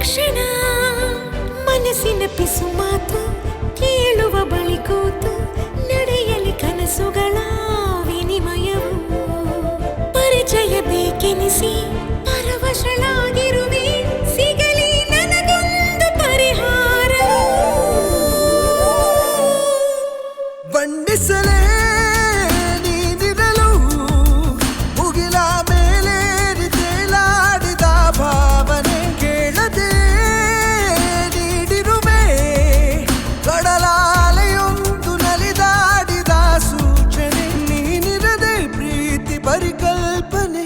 ಕ್ಷಣ ಮನಸ್ಸಿನ ಪಿಸು ಮಾತು ಕೇಳುವ ಬಳಿ ಕೂತು ನಡೆಯಲಿ ಕನಸುಗಳ ವಿನಿಮಯವು ಪರಿಚಯ ಬೇಕೆನಿಸಿ ಪರವಶಳಾಗಿರುವೆ ಸಿಗಲಿ ನನಗೊಂದು ಪರಿಹಾರ ಬಂಡಿಸಲೇ ಪರಿಕಲ್ಪನೆ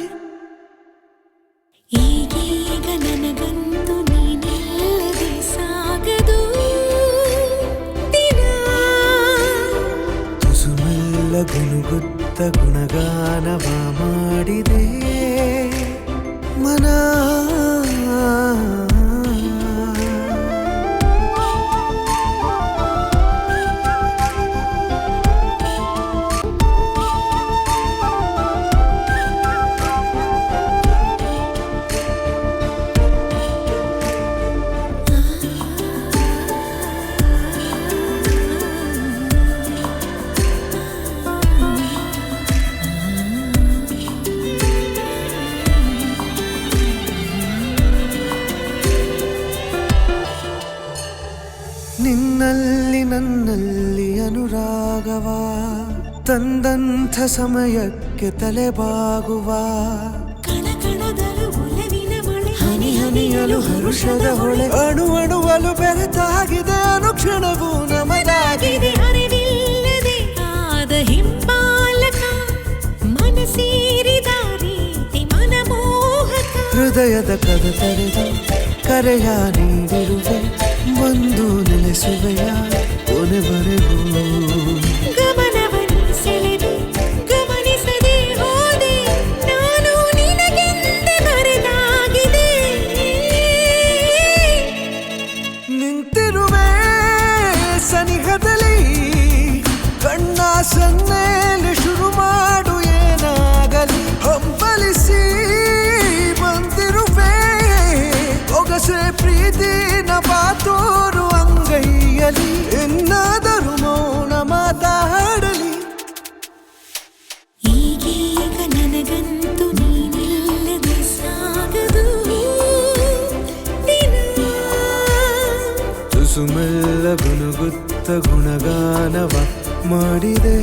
ಈಗೀಗ ನನಗಂತೂ ನೀನಿಲ್ಲದೆ ಸಾಗದು ದಿನ ತುಸುಮೆಲ್ಲ ಗುನುಗುತ್ತ ಗುಣಗಾನವ ಮಾಡಿದೆ ಮನ ನಿನ್ನಲ್ಲಿ ನನ್ನಲ್ಲಿ ಅನುರಾಗವ ತಂದಂಥ ಸಮಯಕ್ಕೆ ತಲೆಬಾಗುವ ಕಣಕಣದಲು ಒಲವಿನ ಮಳೆ ಹನಿ ಹನಿಯಲು ಹರುಷದ ಹೊಳೆ ಅಣು ಅಣುವಲು ಬೆರೆತಾಗಿದೆ ಅನುಕ್ಷಣವೂ ನಮದಾಗಿದೆ ಅರಿವಿಲ್ಲದೆ ಆದ ಹಿಂಪಾಲಕ ಮನಸೇರಿದ ರೀತಿ ಮನಮೋಹಕ ಹೃದಯದ ಕದ ತೆರೆದು ಕರೆಯ ನೀಡಿರುವೆ ಬಂದು ನೆಲೆಸುವೆಯ ಕೊನೆವರೆಗೂ ಗಮನವನ್ನು ಸೆಳೆದು ಗಮನಿಸದೆ ಹೋದೆ ನಾನು ನಿನಗೆಂದೇ ಬರೆದಾಗಿದೆ ನಿಂತಿರುವೆ ಸನಿಹದಲ್ಲಿ ಕಣ್ಣ ಸನ್ನೆಯಲ್ಲಿ ಶುರು ಮಾಡು ಏನಾಗಲಿ ಹಂಬಲಿಸಿ ಬಂದಿರುವೆ ಒಗಸೆ ಪ್ರೀತಿನ ಬಾತೋರು ಅಂಗೈಯಲಿ ಎನ್ನಾದರೂ ಮೌನ ಮಾತಾಡಲಿ ಈಗೀಗ ನನಗಂತೂ ನೀನಿಲ್ಲದೆ ಸಾಗದು ದಿನ ತುಸುಮೆಲ್ಲ ಗುನುಗುತ್ತ ಗುಣಗಾನವ ಮಾಡಿದೆ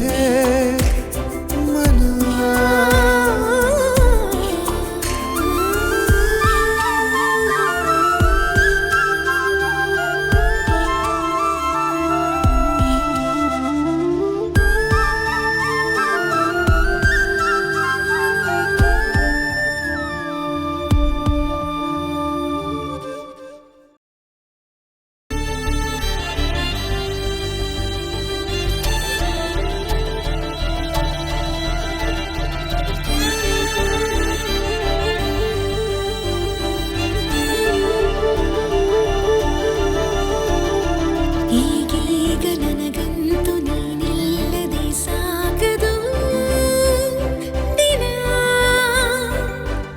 ಮನ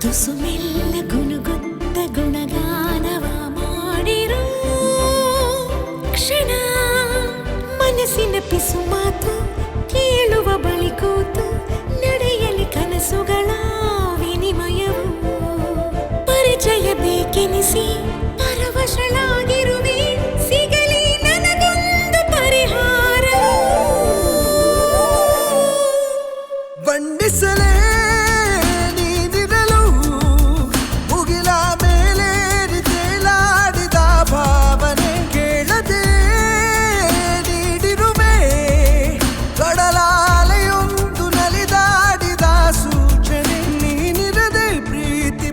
ತುಸುಮೆಲ್ಲ ಗುನುಗುತ್ತ ಗುಣಗಾನವ ಮಾಡಿರೋ ಕ್ಷಣ ಮನಸ್ಸಿನ ಪಿಸು ಮಾತು ಕೇಳುವ ಬಳಿ ಕೂತು ನಡೆಯಲಿ ಕನಸುಗಳ ವಿನಿಮಯವು ಪರಿಚಯ ಬೇಕೆನಿಸಿ ಪರವಶಳಾಗಿರುವೆ ಸಿಗಲಿ ನನಗೊಂದು ಪರಿಹಾರ ಬಂಡಿಸಲೇ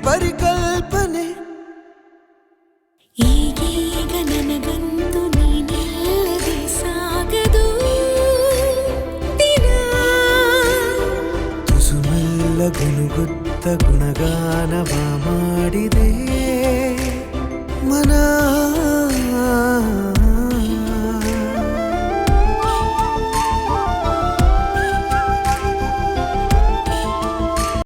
ಪರಿಕಲ್ಪನೆ ಈಗೀಗ ನನಗಂತೂ ನೀನಿಲ್ಲದೆ ಸಾಗದು ದಿನ ತುಸುಮೆಲ್ಲ ಗುನುಗುತ್ತ ಗುಣಗಾನವ ಮಾಡಿದೆ